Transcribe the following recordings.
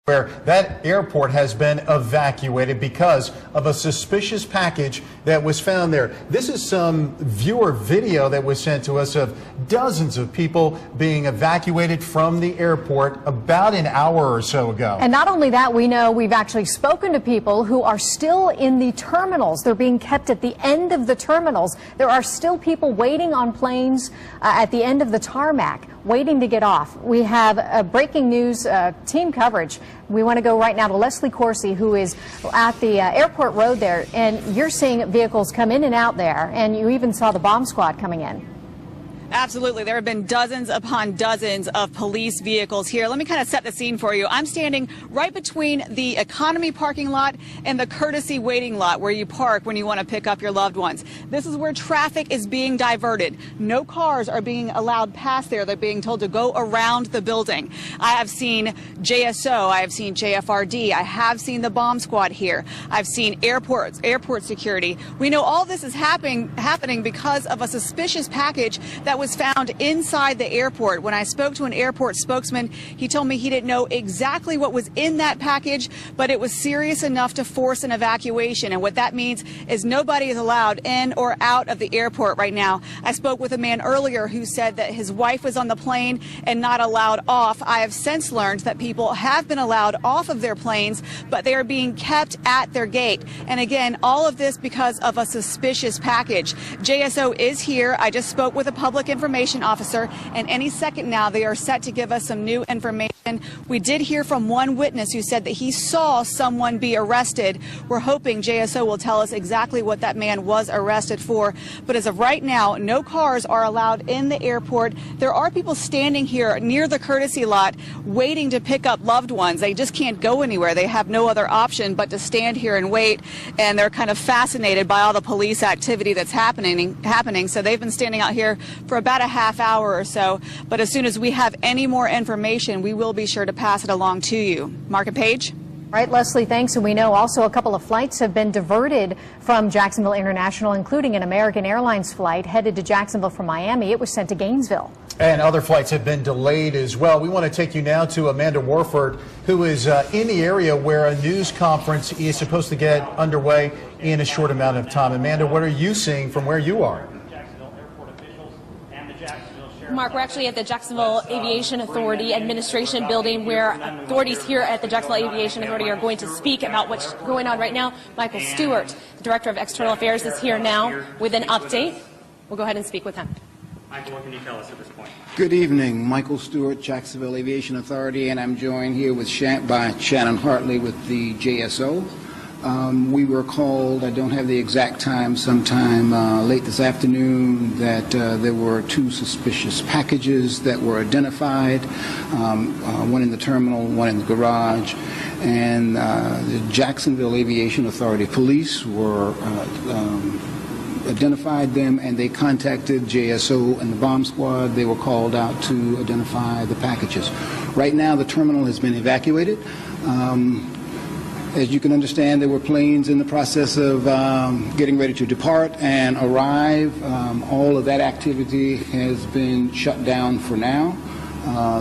Where that airport has been evacuated because of a suspicious package that was found there. This is some viewer video that was sent to us of dozens of people being evacuated from the airport about an hour or so ago. And not only that, we know we've actually spoken to people who are still in the terminals. They're being kept at the end of the terminals. There are still people waiting on planes at the end of the tarmac, waiting to get off. We have breaking news team coverage. We want to go right now to Leslie Corsi, who is at the airport road there, and you're seeing vehicles come in and out there, and you even saw the bomb squad coming in. Absolutely. There have been dozens upon dozens of police vehicles here. Let me kind of set the scene for you. I'm standing right between the economy parking lot and the courtesy waiting lot where you park when you want to pick up your loved ones. This is where traffic is being diverted. No cars are being allowed past there. They're being told to go around the building. I have seen JSO. I have seen JFRD. I have seen the bomb squad here. I've seen airport security. We know all this is happening because of a suspicious package that was found inside the airport. When I spoke to an airport spokesman, he told me he didn't know exactly what was in that package, but it was serious enough to force an evacuation. And what that means is nobody is allowed in or out of the airport right now. I spoke with a man earlier who said that his wife was on the plane and not allowed off. I have since learned that people have been allowed off of their planes, but they are being kept at their gate. And again, all of this because of a suspicious package. JSO is here. I just spoke with a public information officer, and any second now they are set to give us some new information. We did hear from one witness who said that he saw someone be arrested. We're hoping JSO will tell us exactly what that man was arrested for. But as of right now, no cars are allowed in the airport. There are people standing here near the courtesy lot waiting to pick up loved ones. They just can't go anywhere. They have no other option but to stand here and wait, and they're kind of fascinated by all the police activity that's happening. So they've been standing out here for about a half hour or so, but as soon as we have any more information, we will be sure to pass it along to you. Mark and Paige? All right, Leslie, thanks. And we know also a couple of flights have been diverted from Jacksonville International, including an American Airlines flight headed to Jacksonville from Miami. It was sent to Gainesville. And other flights have been delayed as well. We want to take you now to Amanda Warford, who is in the area where a news conference is supposed to get underway in a short amount of time. Amanda, what are you seeing from where you are? Mark, we're actually at the Jacksonville Aviation Authority Administration Building, where authorities here at the Jacksonville Aviation Authority are going to speak about what's going on right now. Michael Stewart, the Director of External Affairs, is here now with an update. We'll go ahead and speak with him. Michael, what can you tell us at this point? Good evening. Michael Stewart, Jacksonville Aviation Authority, and I'm joined here with by Shannon Hartley with the JSO. We were called, I don't have the exact time, sometime late this afternoon, that there were two suspicious packages that were identified, one in the terminal, one in the garage, and the Jacksonville Aviation Authority police were identified them, and they contacted JSO and the bomb squad. They were called out to identify the packages. Right now the terminal has been evacuated. As you can understand, there were planes in the process of getting ready to depart and arrive. All of that activity has been shut down for now.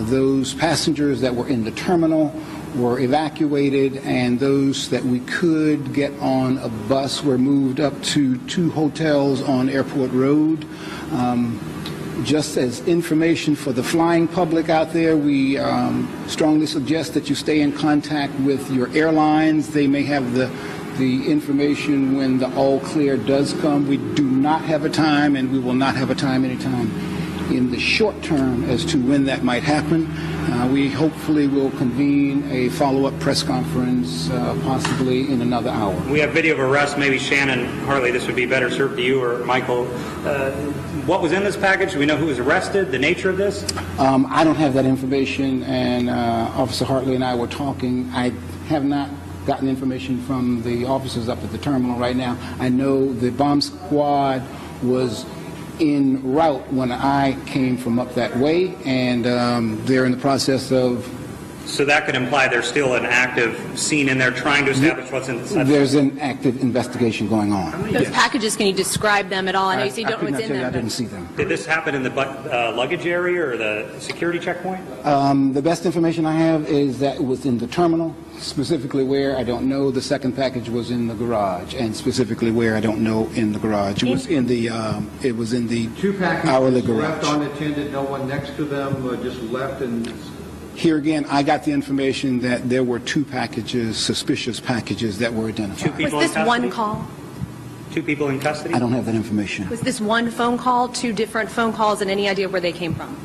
Those passengers that were in the terminal were evacuated, and those that we could get on a bus were moved up to two hotels on Airport Road. Just as information for the flying public out there, we strongly suggest that you stay in contact with your airlines. They may have the information when the all clear does come. We do not have a time, and we will not have a time anytime in the short term as to when that might happen. We hopefully will convene a follow-up press conference possibly in another hour. We have video of arrest. Maybe Shannon Hartley, this would be better served to you, or Michael. What was in this package? Do we know who was arrested, the nature of this? I don't have that information, and Officer Hartley and I were talking. I have not gotten information from the officers up at the terminal right now. I know the bomb squad was en route when I came from up that way, and they're in the process of So that could imply there's still an active scene in there trying to establish what's inside. There's an active investigation going on. Those packages, can you describe them at all? I know you say you don't know what's in them. I didn't see them. Did this happen in the luggage area or the security checkpoint? The best information I have is that it was in the terminal, specifically where I don't know. The second package was in the garage, and specifically where I don't know in the garage. It was in the Two packages hourly garage. left unattended, no one next to them, just left and... Here again, I got the information that there were two packages, suspicious packages that were identified. Two people Was this in custody? one call? Two people in custody? I don't have that information. Was this one phone call, two different phone calls, and any idea where they came from?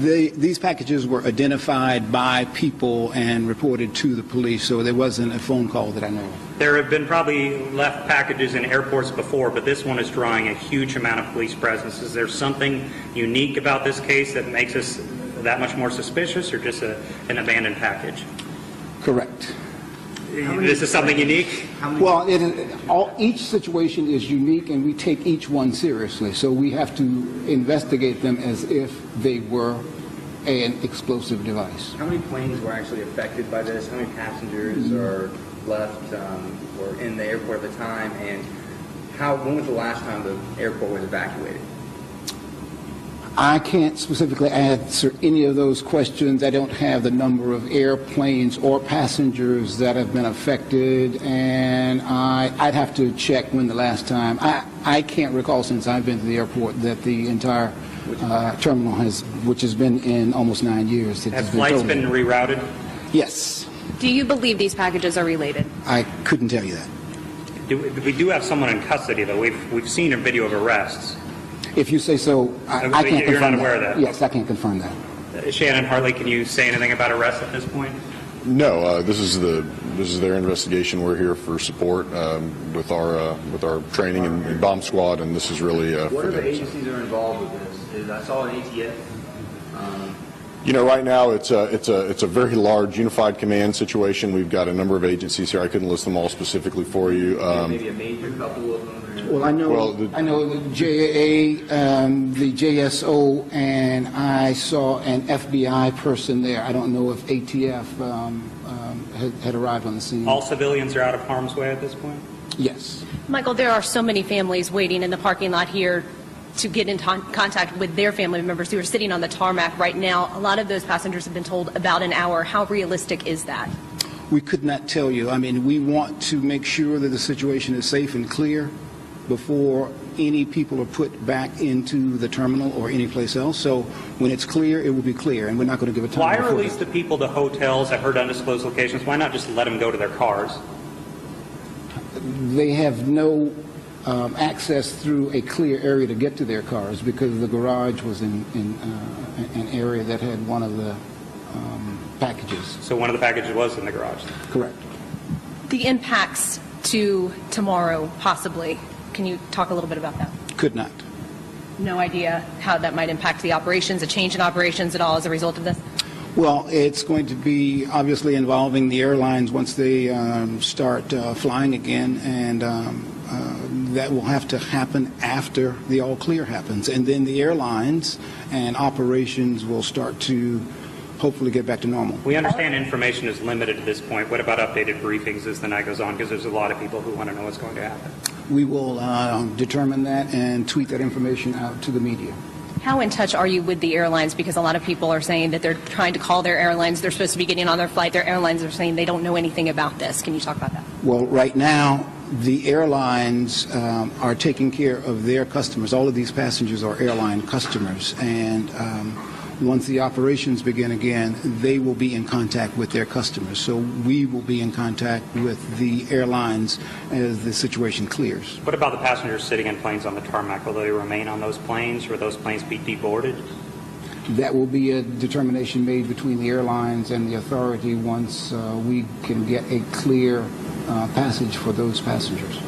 These packages were identified by people and reported to the police, so there wasn't a phone call that I know of. There have been probably left packages in airports before, but this one is drawing a huge amount of police presence. Is there something unique about this case that makes us that much more suspicious, or just an abandoned package? Correct. This is something unique? Well, each situation is unique, and we take each one seriously. So we have to investigate them as if they were an explosive device. How many planes were actually affected by this? How many passengers are left or in the airport at the time? And when was the last time the airport was evacuated? I can't specifically answer any of those questions. I don't have the number of airplanes or passengers that have been affected, and I'd have to check when the last time. I can't recall since I've been to the airport that the entire terminal which has been in almost 9 years. Have flights been rerouted? Yes. Do you believe these packages are related? I couldn't tell you that. We do have someone in custody, though. We've seen a video of arrests. If you say so, I can't confirm. You're not aware of that? Yes, I can't confirm that. Shannon, Harley, can you say anything about arrests at this point? No, this is their investigation. We're here for support with our training and bomb squad, and this is really What for are the them. agencies that are involved with this? I saw an ATF. You know, right now it's a very large unified command situation. We've got a number of agencies here. I couldn't list them all specifically for you. Maybe a major couple of them. Well, I know the JAA, the JSO, and I saw an FBI person there. I don't know if ATF had arrived on the scene. All civilians are out of harm's way at this point? Yes. Michael, there are so many families waiting in the parking lot here to get in contact with their family members who are sitting on the tarmac right now. A lot of those passengers have been told about an hour. How realistic is that? We could not tell you. I mean, we want to make sure that the situation is safe and clear before any people are put back into the terminal or any place else. So when it's clear, it will be clear, and we're not going to give a time. Why release the people to hotels that heard undisclosed locations? Why not just let them go to their cars? They have no access through a clear area to get to their cars because the garage was in an area that had one of the packages. So one of the packages was in the garage? Correct. The impacts to tomorrow, possibly. Can you talk a little bit about that? Could not. No idea how that might impact the operations, a change in operations at all as a result of this? Well, it's going to be obviously involving the airlines once they start flying again, and that will have to happen after the all clear happens. And then the airlines and operations will start to hopefully get back to normal. We understand information is limited at this point. What about updated briefings as the night goes on? Because there's a lot of people who want to know what's going to happen. We will determine that and tweet that information out to the media. How in touch are you with the airlines? Because a lot of people are saying that they're trying to call their airlines. They're supposed to be getting on their flight. Their airlines are saying they don't know anything about this. Can you talk about that? Well, right now, the airlines are taking care of their customers. All of these passengers are airline customers, and once the operations begin again, they will be in contact with their customers. So we will be in contact with the airlines as the situation clears. What about the passengers sitting in planes on the tarmac? Will they remain on those planes, or will those planes be deboarded? That will be a determination made between the airlines and the authority once we can get a clear passage for those passengers.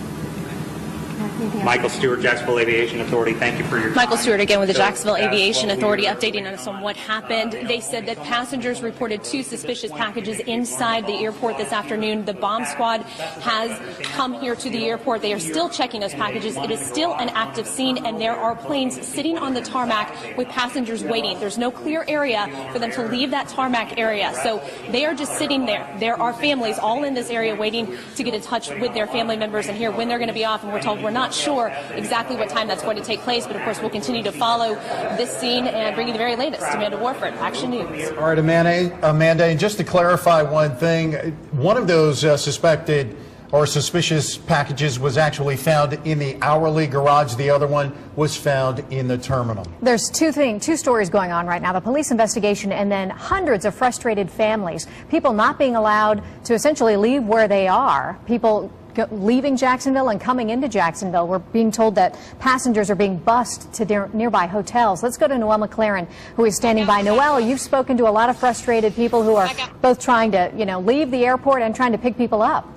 Michael Stewart, Jacksonville Aviation Authority. Thank you for your time. Michael Stewart again with the Jacksonville Aviation Authority updating us on what happened. They said that passengers reported 2 suspicious packages inside the airport this afternoon. The bomb squad has come here to the airport. They are still checking those packages. It is still an active scene, and there are planes sitting on the tarmac with passengers waiting. There's no clear area for them to leave that tarmac area, so they are just sitting there. There are families all in this area waiting to get in touch with their family members and hear when they're going to be off, and we're told we're not sure exactly what time that's going to take place, but of course we'll continue to follow this scene and bring you the very latest. Amanda Warford, Action News. All right, Amanda, and just to clarify one thing, one of those suspected or suspicious packages was actually found in the hourly garage. The other one was found in the terminal. There's two stories going on right now, the police investigation and then hundreds of frustrated families, people not being allowed to essentially leave where they are, people leaving Jacksonville and coming into Jacksonville. We're being told that passengers are being bused to nearby hotels. Let's go to Noelle McLaren, who is standing by. Noelle, you've spoken to a lot of frustrated people who are both trying to, leave the airport and trying to pick people up.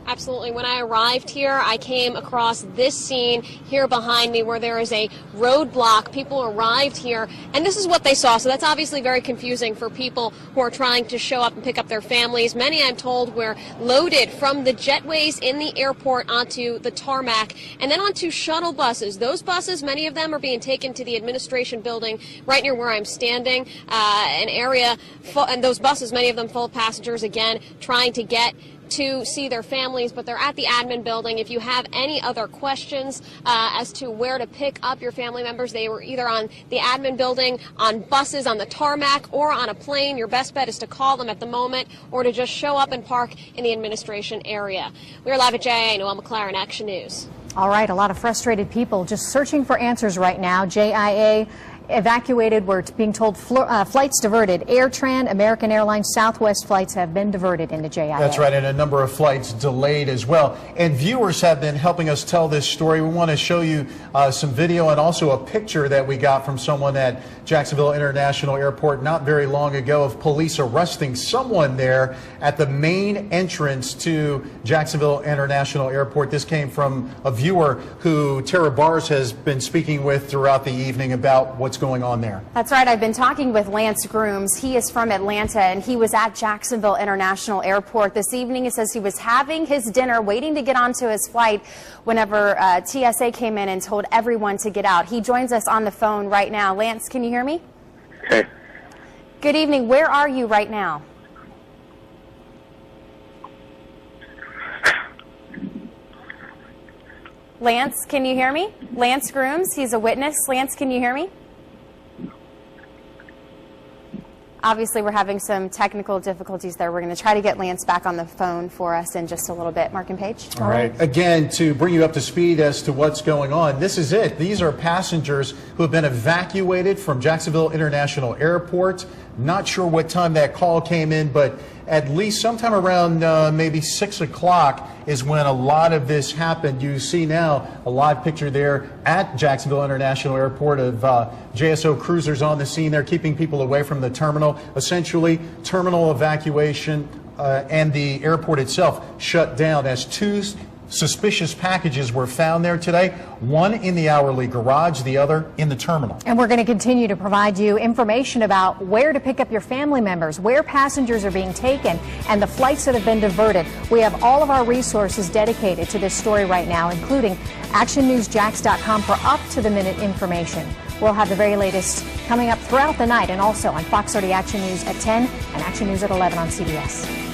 Absolutely. When I arrived here, I came across this scene here behind me where there is a roadblock. People arrived here, and this is what they saw. So that's obviously very confusing for people who are trying to show up and pick up their families. Many, I'm told, were loaded from the jetways in the airport onto the tarmac and then onto shuttle buses. Those buses, many of them are being taken to the administration building right near where I'm standing, an area full, and those buses, many of them full of passengers, again, trying to get to see their families, but they're at the admin building. If you have any other questions as to where to pick up your family members, they were either on the admin building, on buses, on the tarmac, or on a plane. Your best bet is to call them at the moment or to just show up and park in the administration area. We're live at JIA. Noelle McLaren, Action News. All right, a lot of frustrated people just searching for answers right now. JIA evacuated. We're being told flights diverted. AirTran, American Airlines, Southwest flights have been diverted into JIA. That's right, and a number of flights delayed as well. And viewers have been helping us tell this story. We want to show you some video and also a picture that we got from someone at Jacksonville International Airport not very long ago of police arresting someone there at the main entrance to Jacksonville International Airport. This came from a viewer who Tara Bars has been speaking with throughout the evening about what's going on there. That's right. I've been talking with Lance Grooms. He is from Atlanta, and he was at Jacksonville International Airport this evening. He says he was having his dinner, waiting to get onto his flight whenever TSA came in and told everyone to get out. He joins us on the phone right now. Lance, can you hear me? Okay. Good evening. Where are you right now? Lance, can you hear me? Lance Grooms, he's a witness. Lance, can you hear me? Obviously, we're having some technical difficulties there. We're going to try to get Lance back on the phone for us in just a little bit. Mark and Paige. All right. Again, to bring you up to speed as to what's going on, this is it. These are passengers who have been evacuated from Jacksonville International Airport. Not sure what time that call came in, but at least sometime around maybe 6 o'clock is when a lot of this happened. You see now a live picture there at Jacksonville International Airport of JSO cruisers on the scene. They're keeping people away from the terminal. Essentially, terminal evacuation and the airport itself shut down as 2 suspicious packages were found there today, one in the hourly garage, the other in the terminal. And we're going to continue to provide you information about where to pick up your family members, where passengers are being taken, and the flights that have been diverted. We have all of our resources dedicated to this story right now, including actionnewsjax.com for up-to-the-minute information. We'll have the very latest coming up throughout the night and also on Fox 30 Action News at 10 and Action News at 11 on CBS.